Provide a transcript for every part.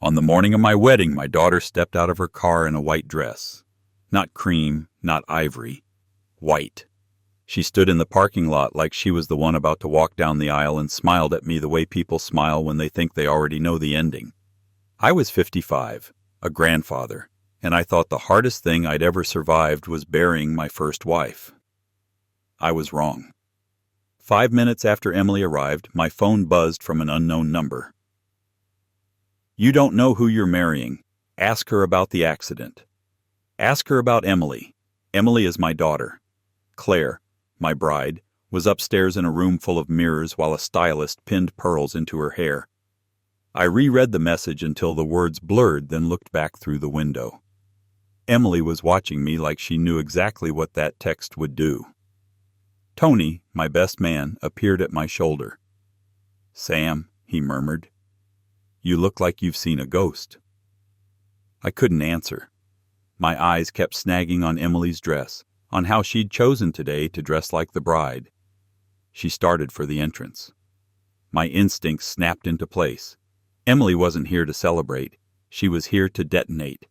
On the morning of my wedding, my daughter stepped out of her car in a white dress. Not cream, not ivory. White. She stood in the parking lot like she was the one about to walk down the aisle and smiled at me the way people smile when they think they already know the ending. I was 55, a grandfather, and I thought the hardest thing I'd ever survived was burying my first wife. I was wrong. 5 minutes after Emily arrived, my phone buzzed from an unknown number. "You don't know who you're marrying. Ask her about the accident. Ask her about Emily. Emily is my daughter. Claire, my bride, was upstairs in a room full of mirrors while a stylist pinned pearls into her hair." I reread the message until the words blurred, then looked back through the window. Emily was watching me like she knew exactly what that text would do. Tony, my best man, appeared at my shoulder. "Sam," he murmured, "you look like you've seen a ghost." I couldn't answer. My eyes kept snagging on Emily's dress, on how she'd chosen today to dress like the bride. She started for the entrance. My instincts snapped into place. Emily wasn't here to celebrate. She was here to detonate.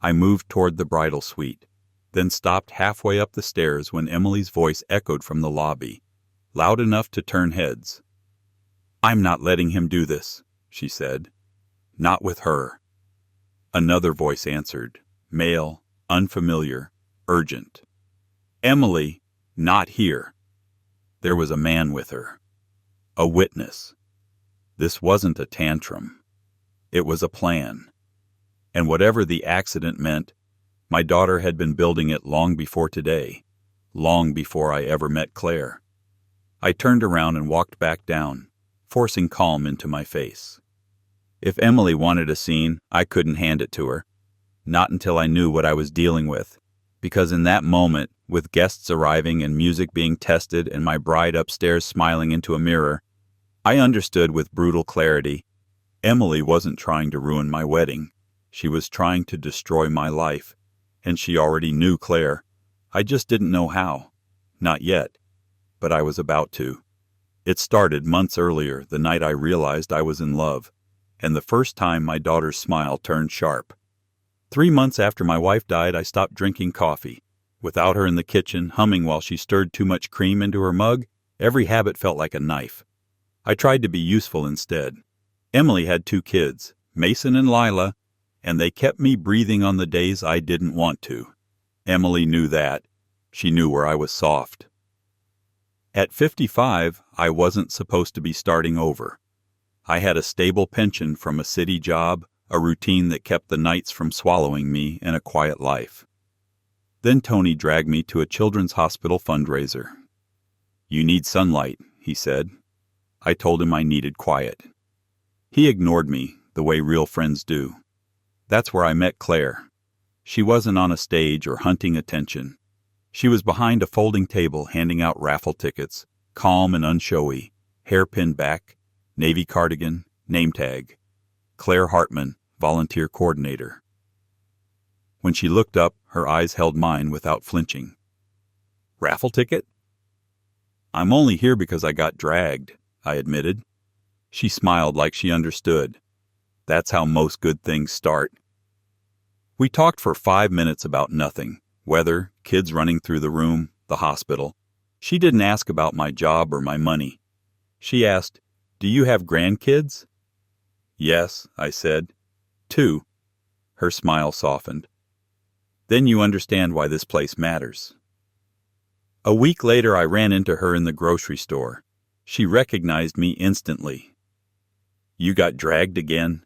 I moved toward the bridal suite, then stopped halfway up the stairs when Emily's voice echoed from the lobby, loud enough to turn heads. "I'm not letting him do this," she said. "Not with her." Another voice answered, male, unfamiliar, urgent. "Emily, not here." There was a man with her. A witness. This wasn't a tantrum. It was a plan. And whatever the accident meant, my daughter had been building it long before today, long before I ever met Claire. I turned around and walked back down, forcing calm into my face. If Emily wanted a scene, I couldn't hand it to her. Not until I knew what I was dealing with, because in that moment, with guests arriving and music being tested and my bride upstairs smiling into a mirror, I understood with brutal clarity. Emily wasn't trying to ruin my wedding. She was trying to destroy my life. And she already knew Claire. I just didn't know how. Not yet. But I was about to. It started months earlier, the night I realized I was in love, and the first time my daughter's smile turned sharp. 3 months after my wife died, I stopped drinking coffee. Without her in the kitchen, humming while she stirred too much cream into her mug, every habit felt like a knife. I tried to be useful instead. Emily had 2 kids, Mason and Lila, and they kept me breathing on the days I didn't want to. Emily knew that. She knew where I was soft. At 55, I wasn't supposed to be starting over. I had a stable pension from a city job, a routine that kept the nights from swallowing me, and a quiet life. Then Tony dragged me to a children's hospital fundraiser. "You need sunlight," he said. I told him I needed quiet. He ignored me, the way real friends do. That's where I met Claire. She wasn't on a stage or hunting attention. She was behind a folding table handing out raffle tickets, calm and unshowy, hair pinned back, navy cardigan, name tag. Claire Hartman, volunteer coordinator. When she looked up, her eyes held mine without flinching. "Raffle ticket?" "I'm only here because I got dragged," I admitted. She smiled like she understood. That's how most good things start. We talked for 5 minutes about nothing. Weather, kids running through the room, the hospital. She didn't ask about my job or my money. She asked, "Do you have grandkids?" "Yes," I said. 2. Her smile softened. "Then you understand why this place matters." A week later, I ran into her in the grocery store. She recognized me instantly. "You got dragged again?"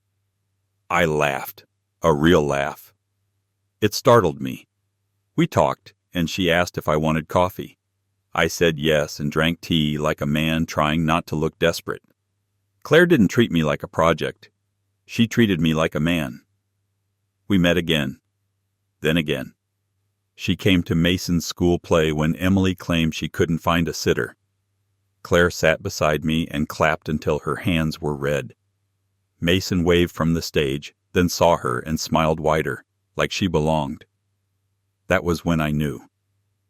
I laughed. A real laugh. It startled me. We talked, and she asked if I wanted coffee. I said yes and drank tea like a man trying not to look desperate. Claire didn't treat me like a project. She treated me like a man. We met again. Then again. She came to Mason's school play when Emily claimed she couldn't find a sitter. Claire sat beside me and clapped until her hands were red. Mason waved from the stage, then saw her and smiled wider, like she belonged. That was when I knew.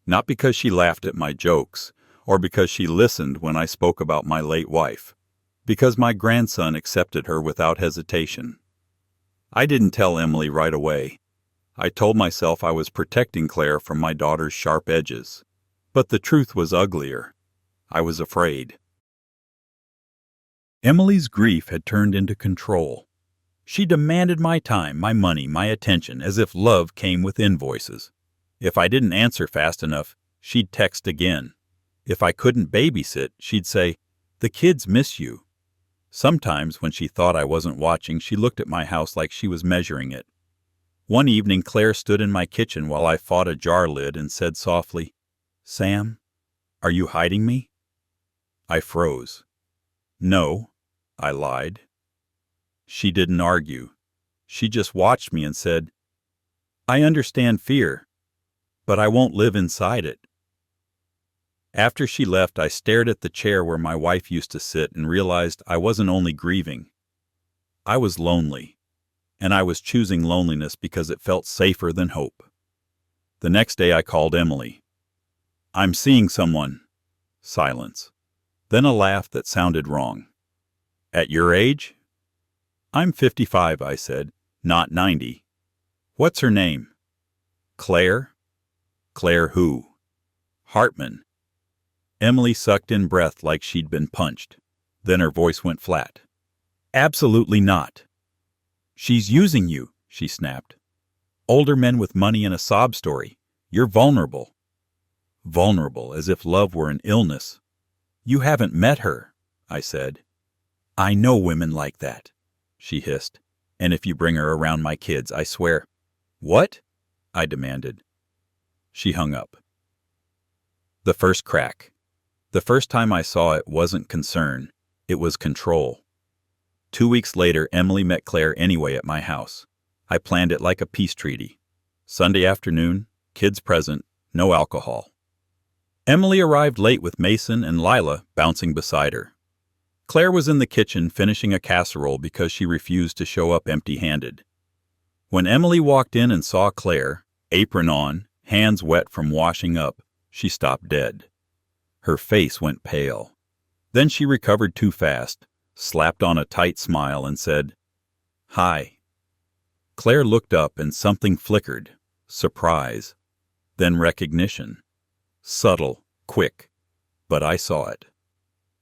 Not because she laughed at my jokes, or because she listened when I spoke about my late wife, because my grandson accepted her without hesitation. I didn't tell Emily right away. I told myself I was protecting Claire from my daughter's sharp edges. But the truth was uglier. I was afraid. Emily's grief had turned into control. She demanded my time, my money, my attention, as if love came with invoices. If I didn't answer fast enough, she'd text again. If I couldn't babysit, she'd say, "The kids miss you." Sometimes, when she thought I wasn't watching, she looked at my house like she was measuring it. One evening, Claire stood in my kitchen while I fought a jar lid and said softly, "Sam, are you hiding me?" I froze. "No," I lied. She didn't argue. She just watched me and said, "I understand fear, but I won't live inside it." After she left, I stared at the chair where my wife used to sit and realized I wasn't only grieving. I was lonely, and I was choosing loneliness because it felt safer than hope. The next day I called Emily. "I'm seeing someone." Silence. Then a laugh that sounded wrong. "At your age?" "I'm 55, I said, "not 90. "What's her name?" "Claire." "Claire who?" "Hartman." Emily sucked in breath like she'd been punched. Then her voice went flat. "Absolutely not." "She's using you," she snapped. "Older men with money and a sob story. You're vulnerable." Vulnerable, as if love were an illness. "You haven't met her," I said. "I know women like that," she hissed. "And if you bring her around my kids, I swear—" "What?" I demanded. She hung up. The first crack. The first time I saw it wasn't concern, it was control. 2 weeks later, Emily met Claire anyway at my house. I planned it like a peace treaty. Sunday afternoon, kids present, no alcohol. Emily arrived late with Mason and Lila bouncing beside her. Claire was in the kitchen finishing a casserole because she refused to show up empty-handed. When Emily walked in and saw Claire, apron on, hands wet from washing up, she stopped dead. Her face went pale. Then she recovered too fast, slapped on a tight smile, and said, "Hi." Claire looked up and something flickered. Surprise. Then recognition. Subtle, quick. But I saw it.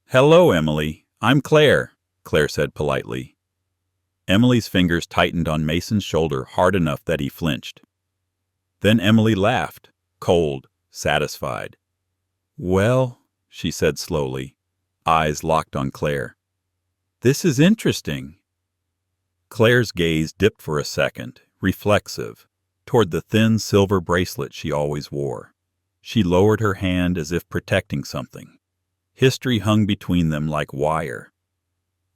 "Hello, Emily. I'm Claire," Claire said politely. Emily's fingers tightened on Mason's shoulder hard enough that he flinched. Then Emily laughed, cold, satisfied. "Well," she said slowly, eyes locked on Claire. "This is interesting." Claire's gaze dipped for a second, reflexive, toward the thin silver bracelet she always wore. She lowered her hand as if protecting something. History hung between them like wire.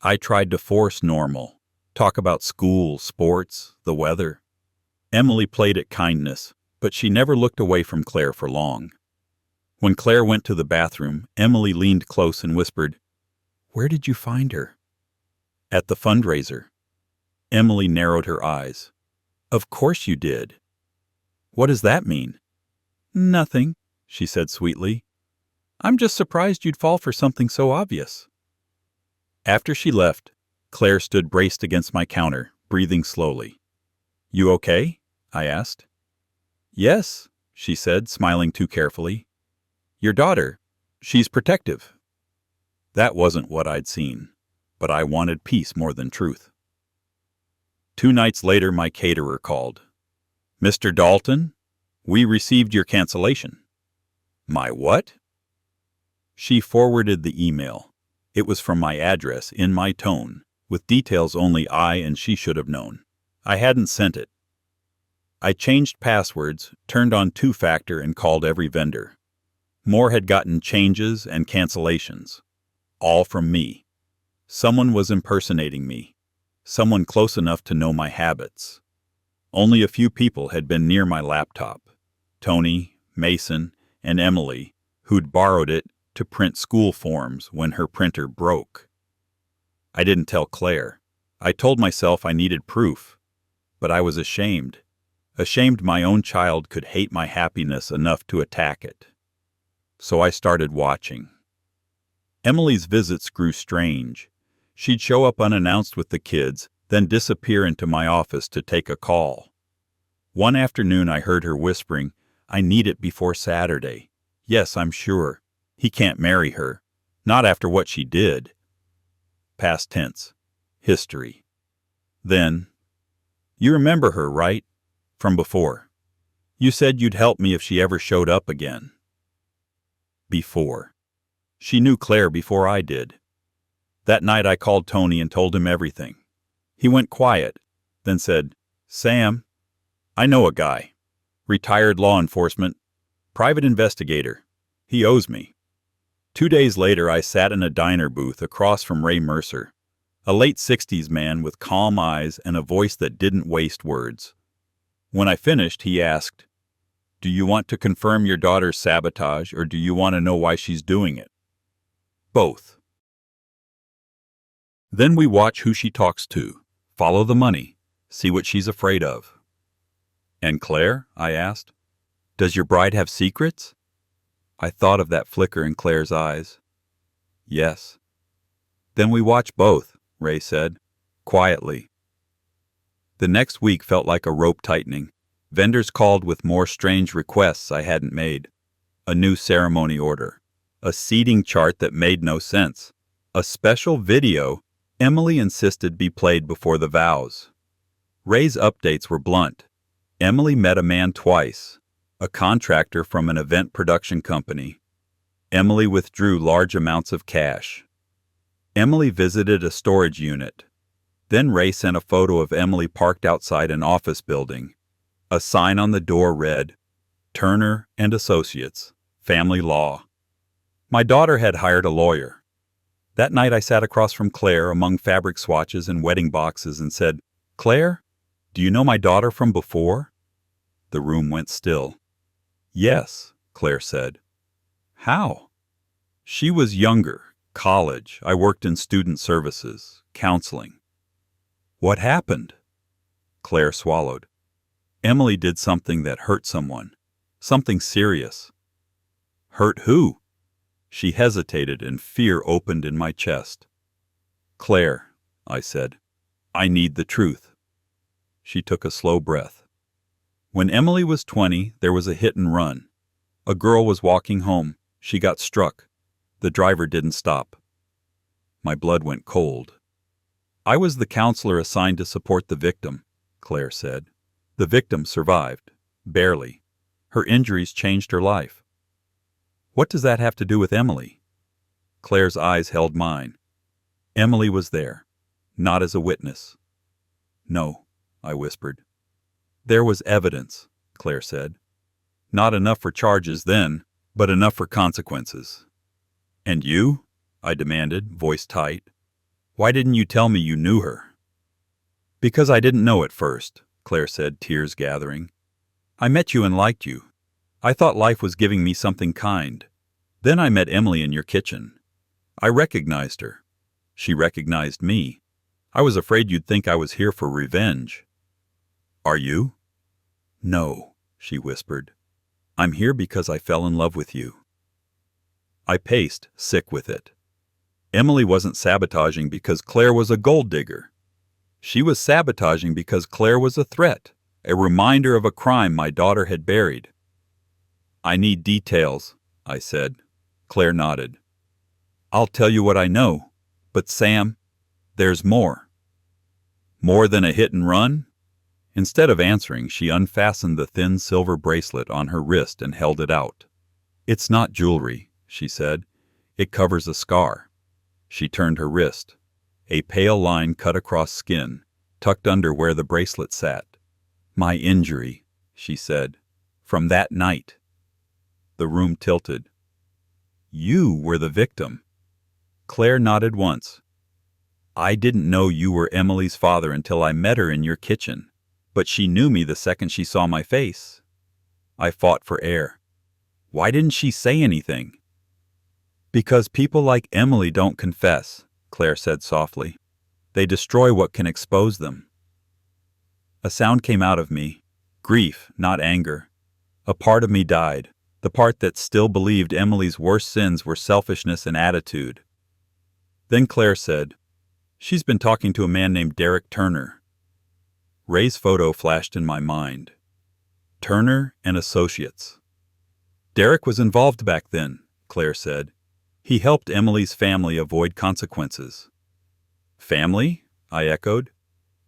I tried to force normal, talk about school, sports, the weather. Emily played at kindness, but she never looked away from Claire for long. When Claire went to the bathroom, Emily leaned close and whispered, "Where did you find her?" "At the fundraiser." Emily narrowed her eyes. "Of course you did." "What does that mean?" "Nothing," she said sweetly. "I'm just surprised you'd fall for something so obvious." After she left, Claire stood braced against my counter, breathing slowly. "You okay?" I asked. "Yes," she said, smiling too carefully. "Your daughter, she's protective." That wasn't what I'd seen, but I wanted peace more than truth. 2 nights later, my caterer called. "Mr. Dalton, we received your cancellation." "My what?" She forwarded the email. It was from my address, in my tone, with details only I and she should have known. I hadn't sent it. I changed passwords, turned on 2-factor, and called every vendor. More had gotten changes and cancellations. All from me. Someone was impersonating me. Someone close enough to know my habits. Only a few people had been near my laptop. Tony, Mason, and Emily, who'd borrowed it to print school forms when her printer broke. I didn't tell Claire. I told myself I needed proof. But I was ashamed. Ashamed my own child could hate my happiness enough to attack it. So I started watching. Emily's visits grew strange. She'd show up unannounced with the kids, then disappear into my office to take a call. One afternoon I heard her whispering, "I need it before Saturday. Yes, I'm sure. He can't marry her. Not after what she did." Past tense. History. Then, "You remember her, right? From before. You said you'd help me if she ever showed up again." Before. She knew Claire before I did. That night I called Tony and told him everything. He went quiet, then said, "Sam, I know a guy. Retired law enforcement. Private investigator. He owes me." 2 days later I sat in a diner booth across from Ray Mercer, a late 60s man with calm eyes and a voice that didn't waste words. When I finished, he asked, "Do you want to confirm your daughter's sabotage, or do you want to know why she's doing it?" "Both." "Then we watch who she talks to, follow the money, see what she's afraid of." "And Claire?" I asked. "Does your bride have secrets?" I thought of that flicker in Claire's eyes. "Yes." "Then we watch both," Ray said, quietly. The next week felt like a rope tightening. Vendors called with more strange requests I hadn't made. A new ceremony order. A seating chart that made no sense. A special video Emily insisted be played before the vows. Ray's updates were blunt. Emily met a man twice, a contractor from an event production company. Emily withdrew large amounts of cash. Emily visited a storage unit. Then Ray sent a photo of Emily parked outside an office building. A sign on the door read, "Turner and Associates, Family Law." My daughter had hired a lawyer. That night I sat across from Claire among fabric swatches and wedding boxes and said, "Claire, do you know my daughter from before?" The room went still. "Yes," Claire said. "How?" "She was younger, college. I worked in student services, counseling." "What happened?" Claire swallowed. "Emily did something that hurt someone. Something serious." "Hurt who?" She hesitated and fear opened in my chest. "Claire," I said, "I need the truth." She took a slow breath. "When Emily was 20, there was a hit and run. A girl was walking home. She got struck. The driver didn't stop." My blood went cold. "I was the counselor assigned to support the victim," Claire said. "The victim survived. Barely. Her injuries changed her life." "What does that have to do with Emily?" Claire's eyes held mine. "Emily was there. Not as a witness." "No," I whispered. "There was evidence," Claire said. "Not enough for charges then, but enough for consequences." "And you?" I demanded, voice tight. "Why didn't you tell me you knew her?" "Because I didn't know at first," Claire said, tears gathering. "I met you and liked you. I thought life was giving me something kind. Then I met Emily in your kitchen. I recognized her. She recognized me. I was afraid you'd think I was here for revenge." "Are you?" "No," she whispered. "I'm here because I fell in love with you." I paced, sick with it. Emily wasn't sabotaging because Claire was a gold digger. She was sabotaging because Claire was a threat, a reminder of a crime my daughter had buried. "I need details," I said. Claire nodded. "I'll tell you what I know. But Sam, there's more." "More than a hit and run?" Instead of answering, she unfastened the thin silver bracelet on her wrist and held it out. "It's not jewelry," she said. "It covers a scar." She turned her wrist. A pale line cut across skin, tucked under where the bracelet sat. "My injury," she said, "from that night." The room tilted. "You were the victim." Claire nodded once. "I didn't know you were Emily's father until I met her in your kitchen, but she knew me the second she saw my face." I fought for air. "Why didn't she say anything?" "Because people like Emily don't confess," Claire said softly. "They destroy what can expose them." A sound came out of me. Grief, not anger. A part of me died, the part that still believed Emily's worst sins were selfishness and attitude. Then Claire said, She's been talking to a man named Derek Turner. Ray's photo flashed in my mind. Turner and Associates. Derek was involved back then, Claire said. He helped Emily's family avoid consequences. Family? I echoed.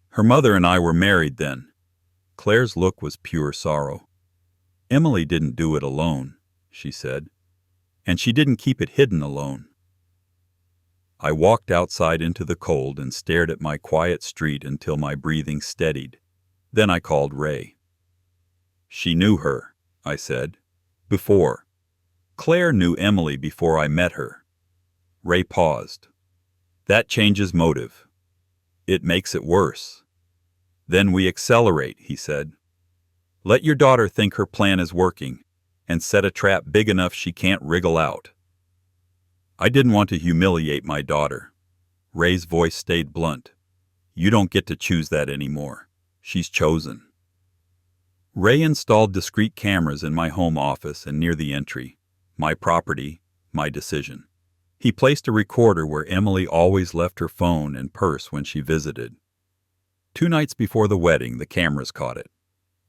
Her mother and I were married then. Claire's look was pure sorrow. Emily didn't do it alone, she said. And she didn't keep it hidden alone. I walked outside into the cold and stared at my quiet street until my breathing steadied. Then I called Ray. She knew her, I said. Before. Claire knew Emily before I met her. Ray paused. That changes motive. It makes it worse. Then we accelerate, he said. Let your daughter think her plan is working, and set a trap big enough she can't wriggle out. I didn't want to humiliate my daughter. Ray's voice stayed blunt. You don't get to choose that anymore. She's chosen. Ray installed discrete cameras in my home office and near the entry. My property, my decision. He placed a recorder where Emily always left her phone and purse when she visited. 2 nights before the wedding, the cameras caught it.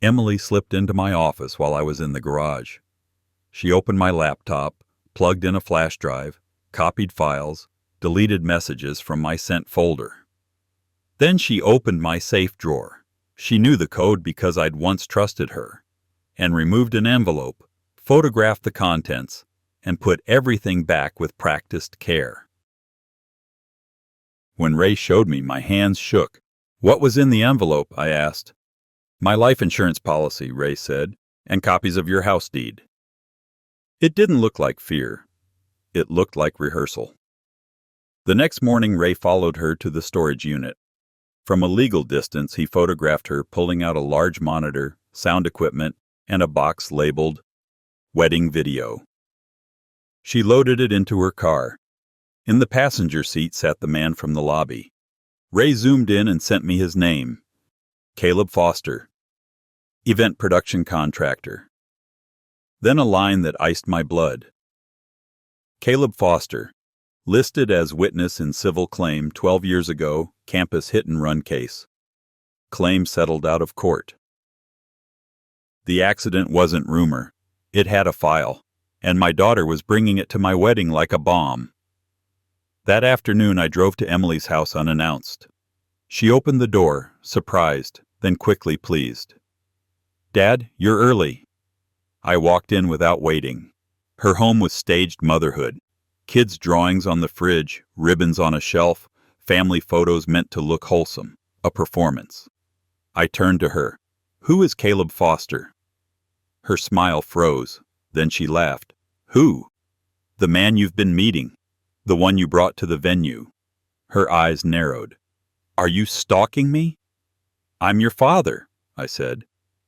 Emily slipped into my office while I was in the garage. She opened my laptop, plugged in a flash drive, copied files, deleted messages from my sent folder. Then she opened my safe drawer. She knew the code because I'd once trusted her, and removed an envelope, photographed the contents, and put everything back with practiced care. When Ray showed me, my hands shook. What was in the envelope? I asked. My life insurance policy, Ray said, and copies of your house deed. It didn't look like fear. It looked like rehearsal. The next morning, Ray followed her to the storage unit. From a legal distance, he photographed her pulling out a large monitor, sound equipment, and a box labeled Wedding Video. She loaded it into her car. In the passenger seat sat the man from the lobby. Ray zoomed in and sent me his name. Caleb Foster. Event production contractor. Then a line that iced my blood. Caleb Foster, listed as witness in civil claim 12 years ago, campus hit-and-run case. Claim settled out of court. The accident wasn't rumor. It had a file, and my daughter was bringing it to my wedding like a bomb. That afternoon I drove to Emily's house unannounced. She opened the door, surprised, then quickly pleased. Dad, you're early. I walked in without waiting. Her home was staged motherhood. Kids' drawings on the fridge, ribbons on a shelf, family photos meant to look wholesome. A performance. I turned to her. Who is Caleb Foster? Her smile froze. Then she laughed. Who? The man you've been meeting. The one you brought to the venue. Her eyes narrowed. Are you stalking me? I'm your father, I said.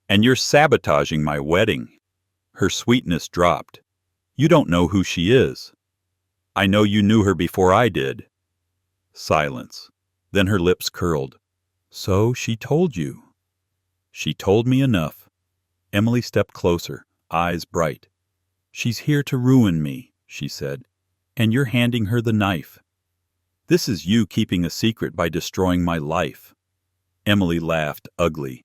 And you're sabotaging my wedding. Her sweetness dropped. You don't know who she is. I know you knew her before I did. Silence. Then her lips curled. So she told you. She told me enough. Emily stepped closer, eyes bright. She's here to ruin me, she said, and you're handing her the knife. This is you keeping a secret by destroying my life. Emily laughed, ugly.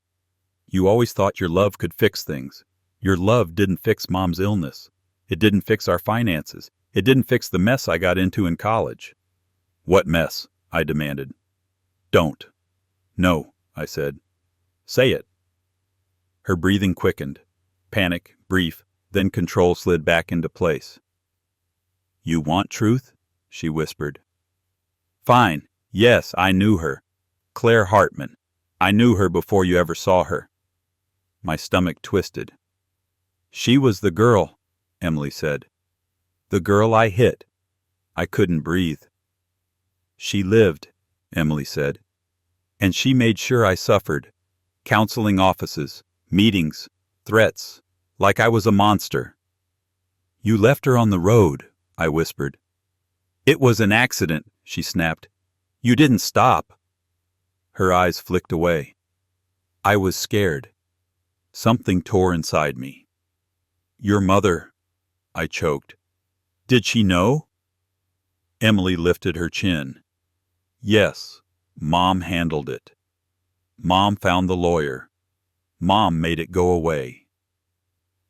You always thought your love could fix things. Your love didn't fix Mom's illness. It didn't fix our finances. It didn't fix the mess I got into in college. What mess? I demanded. Don't. No, I said. Say it. Her breathing quickened. Panic, brief, then control slid back into place. You want truth? She whispered. Fine. Yes, I knew her. Claire Hartman. I knew her before you ever saw her. My stomach twisted. She was the girl, Emily said. The girl I hit. I couldn't breathe. She lived, Emily said. And she made sure I suffered. Counseling offices, meetings, threats, like I was a monster. You left her on the road, I whispered. It was an accident, she snapped. You didn't stop. Her eyes flicked away. I was scared. Something tore inside me. Your mother, I choked. Did she know? Emily lifted her chin. Yes, Mom handled it. Mom found the lawyer. Mom made it go away.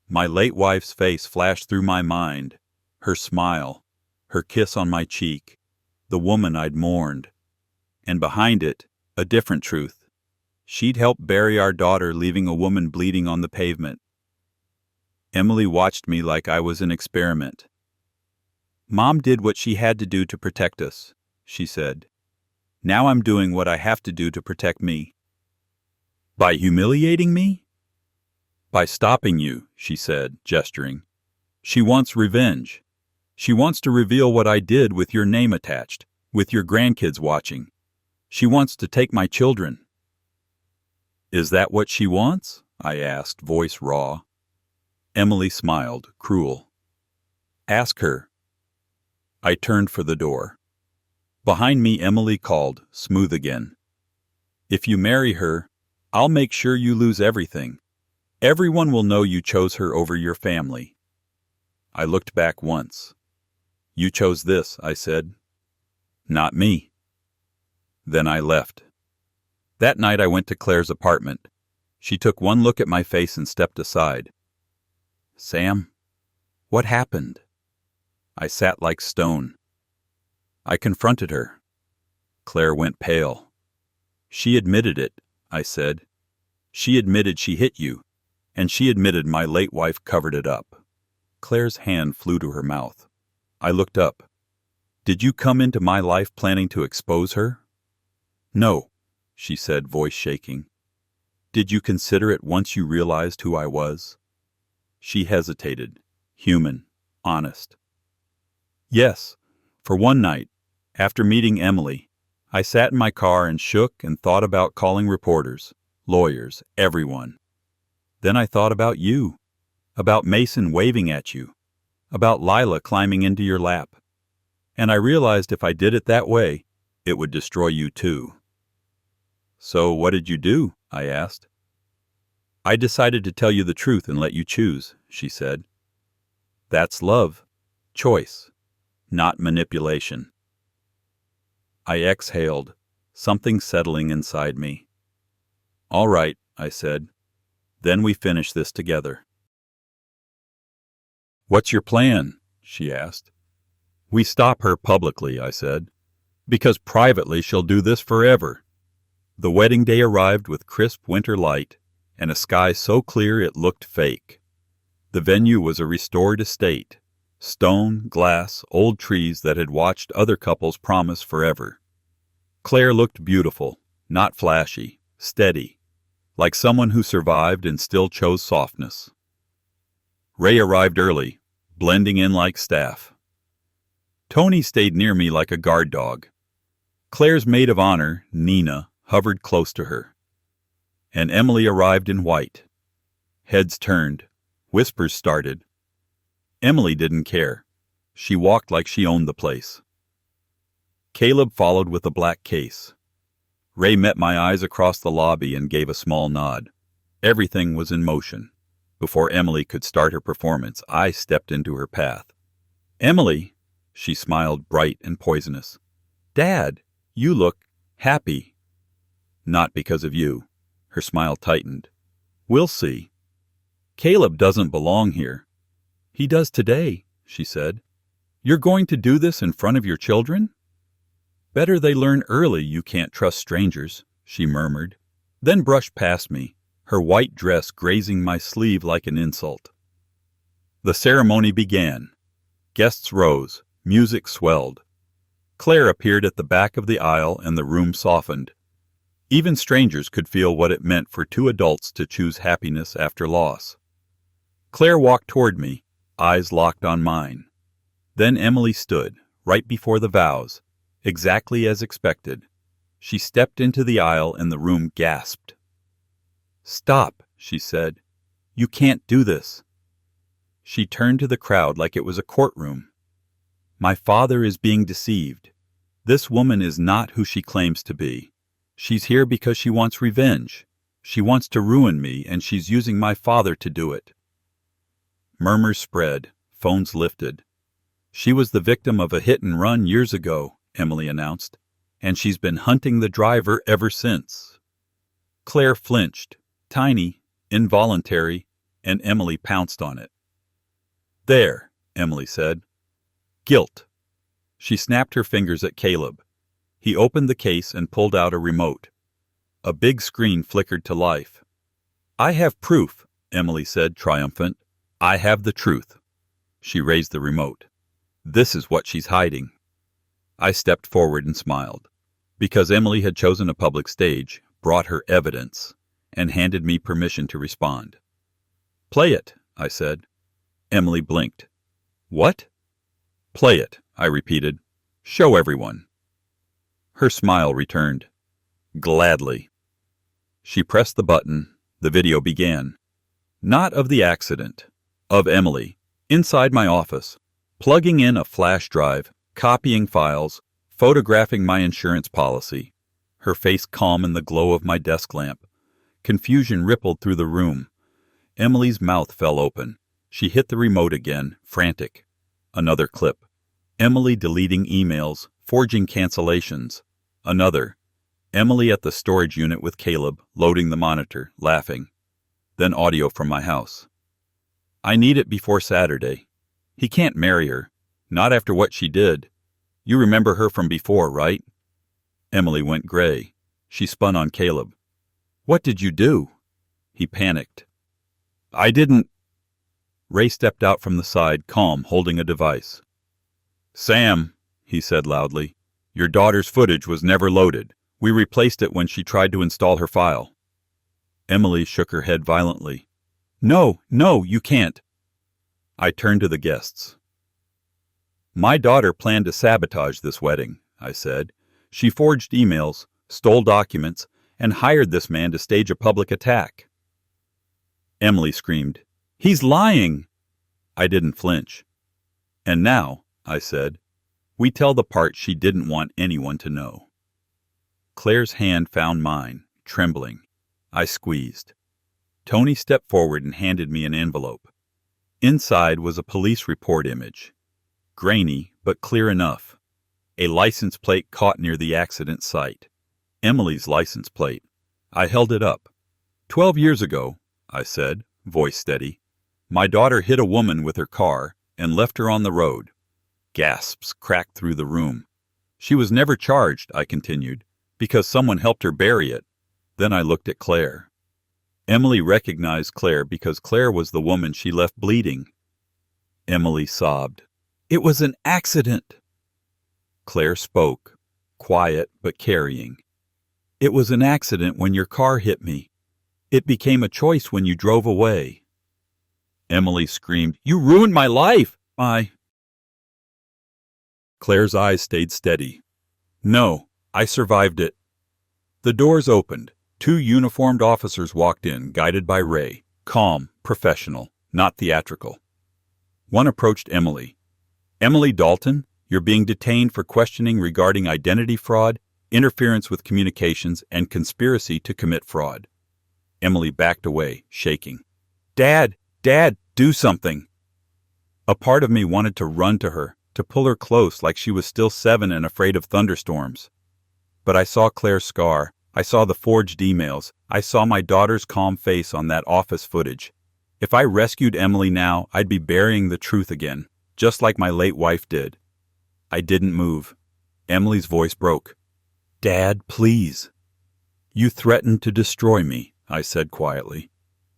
My late wife's face flashed through my mind, her smile, her kiss on my cheek, the woman I'd mourned. And behind it, a different truth. She'd helped bury our daughter, leaving a woman bleeding on the pavement. Emily watched me like I was an experiment. Mom did what she had to do to protect us, she said. Now I'm doing what I have to do to protect me. By humiliating me? By stopping you, she said, gesturing. She wants revenge. She wants to reveal what I did with your name attached, with your grandkids watching. She wants to take my children. Is that what she wants? I asked, voice raw. Emily smiled, cruel. Ask her. I turned for the door. Behind me, Emily called, smooth again. If you marry her, I'll make sure you lose everything. Everyone will know you chose her over your family. I looked back once. You chose this, I said. Not me. Then I left. That night I went to Claire's apartment. She took one look at my face and stepped aside. Sam, what happened? I sat like stone. I confronted her. Claire went pale. She admitted it, I said. She admitted she hit you, and she admitted my late wife covered it up. Claire's hand flew to her mouth. I looked up. Did you come into my life planning to expose her? No, she said, voice shaking. Did you consider it once you realized who I was? She hesitated, human, honest. Yes, for one night, after meeting Emily, I sat in my car and shook and thought about calling reporters, lawyers, everyone. Then I thought about you, about Mason waving at you, about Lila climbing into your lap. And I realized if I did it that way, it would destroy you too. So what did you do? I asked. I decided to tell you the truth and let you choose, she said. That's love, choice, not manipulation. I exhaled, something settling inside me. All right, I said. Then we finish this together. What's your plan? She asked. We stop her publicly, I said, because privately she'll do this forever. The wedding day arrived with crisp winter light and a sky so clear it looked fake. The venue was a restored estate, stone, glass, old trees that had watched other couples promise forever. Claire looked beautiful, not flashy, steady, like someone who survived and still chose softness. Ray arrived early, blending in like staff. Tony stayed near me like a guard dog. Claire's maid of honor, Nina, hovered close to her. And Emily arrived in white. Heads turned. Whispers started. Emily didn't care. She walked like she owned the place. Caleb followed with a black case. Ray met my eyes across the lobby and gave a small nod. Everything was in motion. Before Emily could start her performance, I stepped into her path. Emily, she smiled bright and poisonous. Dad, you look happy. Not because of you. Her smile tightened. We'll see. Caleb doesn't belong here. He does today, she said. You're going to do this in front of your children? Better they learn early you can't trust strangers, she murmured, then brushed past me, her white dress grazing my sleeve like an insult. The ceremony began. Guests rose, music swelled. Claire appeared at the back of the aisle and the room softened. Even strangers could feel what it meant for two adults to choose happiness after loss. Claire walked toward me, eyes locked on mine. Then Emily stood, right before the vows, exactly as expected. She stepped into the aisle and the room gasped. Stop, she said. You can't do this. She turned to the crowd like it was a courtroom. My father is being deceived. This woman is not who she claims to be. She's here because she wants revenge. She wants to ruin me, and she's using my father to do it. Murmurs spread. Phones lifted. She was the victim of a hit and run years ago, Emily announced. and she's been hunting the driver ever since." Claire flinched, tiny, involuntary, and Emily pounced on it. "There," Emily said. "Guilt." She snapped her fingers at Caleb. He opened the case and pulled out a remote. A big screen flickered to life. "I have proof," Emily said, triumphant. "I have the truth." She raised the remote. "This is what she's hiding." I stepped forward and smiled, because Emily had chosen a public stage, brought her evidence, and handed me permission to respond. "Play it," I said. Emily blinked. "What?" "Play it," I repeated. "Show everyone." Her smile returned. "Gladly." She pressed the button. The video began. Not of the accident. Of Emily, inside my office, plugging in a flash drive, copying files, photographing my insurance policy. Her face calm in the glow of my desk lamp. Confusion rippled through the room. Emily's mouth fell open. She hit the remote again, frantic. Another clip. Emily deleting emails, forging cancellations. Another. Emily at the storage unit with Caleb, loading the monitor, laughing. Then audio from my house. "I need it before Saturday. He can't marry her. Not after what she did. You remember her from before, right?" Emily went gray. She spun on Caleb. "What did you do?" He panicked. "I didn't." Ray stepped out from the side, calm, holding a device. "Sam," he said loudly, "your daughter's footage was never loaded. We replaced it when she tried to install her file." Emily shook her head violently. "No, no, you can't." I turned to the guests. "My daughter planned to sabotage this wedding," I said. "She forged emails, stole documents, and hired this man to stage a public attack." Emily screamed, "He's lying!" I didn't flinch. "And now," I said, "we tell the part she didn't want anyone to know." Claire's hand found mine, trembling. I squeezed. Tony stepped forward and handed me an envelope. Inside was a police report image. Grainy, but clear enough. A license plate caught near the accident site. Emily's license plate. I held it up. 12 years ago," I said, voice steady, "my daughter hit a woman with her car and left her on the road." Gasps cracked through the room. "She was never charged," I continued, "because someone helped her bury it." Then I looked at Claire. Emily recognized Claire because Claire was the woman she left bleeding. Emily sobbed. "It was an accident." Claire spoke, quiet but carrying. "It was an accident when your car hit me. It became a choice when you drove away." Emily screamed, "You ruined my life! Claire's eyes stayed steady. "No, I survived it." The doors opened. 2 uniformed officers walked in, guided by Ray, calm, professional, not theatrical. One approached Emily. "Emily Dalton, you're being detained for questioning regarding identity fraud, interference with communications, and conspiracy to commit fraud." Emily backed away, shaking. Dad, do something." A part of me wanted to run to her, to pull her close like she was still 7 and afraid of thunderstorms. But I saw Claire's scar. I saw the forged emails. I saw my daughter's calm face on that office footage. If I rescued Emily now, I'd be burying the truth again, just like my late wife did. I didn't move. Emily's voice broke. "Dad, please." "You threatened to destroy me," I said quietly.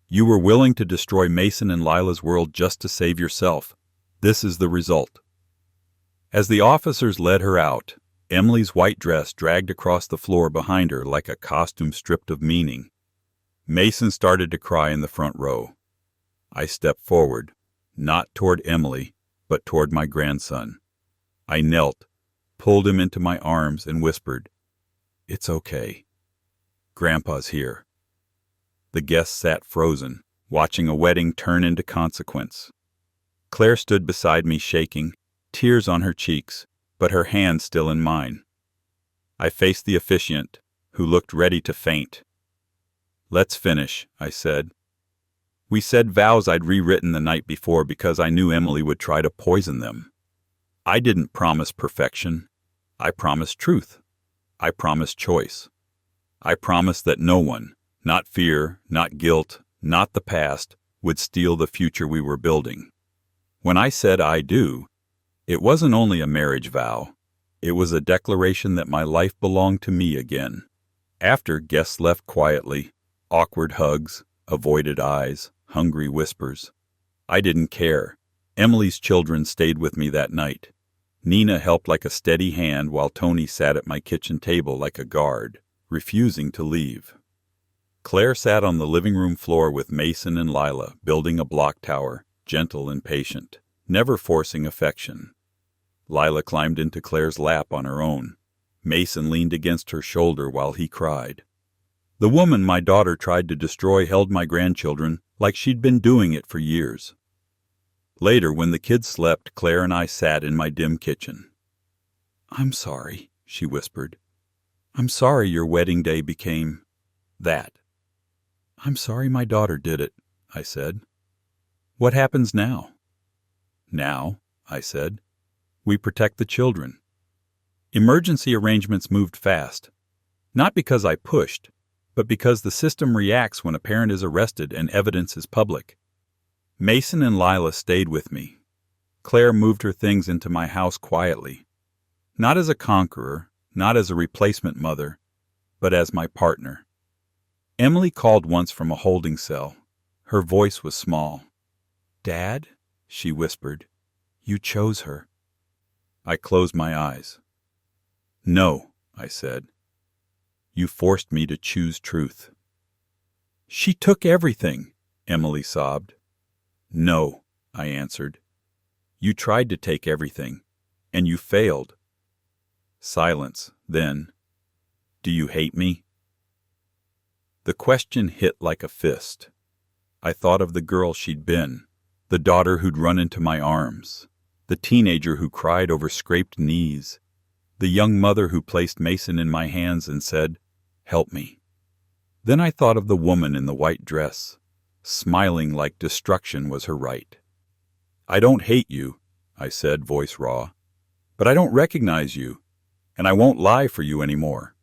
"You were willing to destroy Mason and Lila's world just to save yourself. This is the result." As the officers led her out, Emily's white dress dragged across the floor behind her like a costume stripped of meaning. Mason started to cry in the front row. I stepped forward, not toward Emily, but toward my grandson. I knelt, pulled him into my arms, and whispered, "It's okay. Grandpa's here." The guests sat frozen, watching a wedding turn into consequence. Claire stood beside me shaking, tears on her cheeks, but her hand still in mine. I faced the officiant, who looked ready to faint. "Let's finish," I said. "We said vows I'd rewritten the night before because I knew Emily would try to poison them. I didn't promise perfection. I promised truth. I promised choice. I promised that no one, not fear, not guilt, not the past, would steal the future we were building. When I said I do, it wasn't only a marriage vow. It was a declaration that my life belonged to me again. After guests left quietly, awkward hugs, avoided eyes, hungry whispers, I didn't care. Emily's children stayed with me that night. Nina helped like a steady hand while Tony sat at my kitchen table like a guard, refusing to leave. Claire sat on the living room floor with Mason and Lila, building a block tower, gentle and patient, never forcing affection. Lila climbed into Claire's lap on her own. Mason leaned against her shoulder while he cried. The woman my daughter tried to destroy held my grandchildren like she'd been doing it for years. Later, when the kids slept, Claire and I sat in my dim kitchen. "I'm sorry," she whispered. "I'm sorry your wedding day became that." "I'm sorry my daughter did it," I said. "What happens now?" "Now," I said, "we protect the children." Emergency arrangements moved fast. Not because I pushed, but because the system reacts when a parent is arrested and evidence is public. Mason and Lila stayed with me. Claire moved her things into my house quietly. Not as a conqueror, not as a replacement mother, but as my partner. Emily called once from a holding cell. Her voice was small. "Dad," she whispered, "you chose her." I closed my eyes. "No," I said. "You forced me to choose truth." "She took everything," Emily sobbed. "No," I answered. "You tried to take everything, and you failed." Silence. Then, "Do you hate me?" The question hit like a fist. I thought of the girl she'd been, the daughter who'd run into my arms, the teenager who cried over scraped knees, the young mother who placed Mason in my hands and said, "Help me." Then I thought of the woman in the white dress, smiling like destruction was her right. "I don't hate you," I said, voice raw, "but I don't recognize you, and I won't lie for you anymore."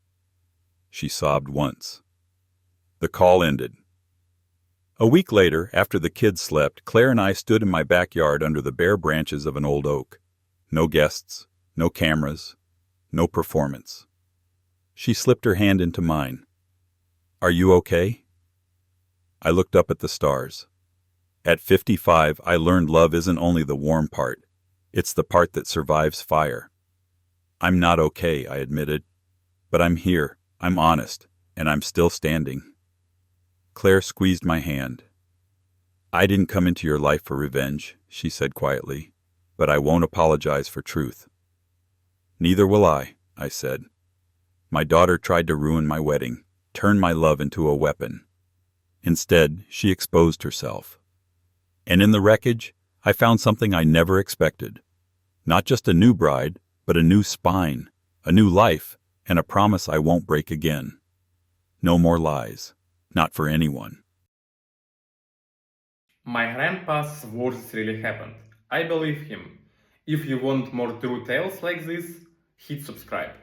She sobbed once. The call ended. A week later, after the kids slept, Claire and I stood in my backyard under the bare branches of an old oak. No guests, no cameras, no performance. She slipped her hand into mine. "Are you okay?" I looked up at the stars. At 55, I learned love isn't only the warm part. It's the part that survives fire. "I'm not okay," I admitted. "But I'm here, I'm honest, and I'm still standing." Claire squeezed my hand. "I didn't come into your life for revenge," she said quietly, "but I won't apologize for truth." "Neither will I said. "My daughter tried to ruin my wedding, turn my love into a weapon. Instead, she exposed herself. And in the wreckage, I found something I never expected. Not just a new bride, but a new spine, a new life, and a promise I won't break again. No more lies. Not for anyone." My grandpa's words really happened. I believe him. If you want more true tales like this, hit subscribe.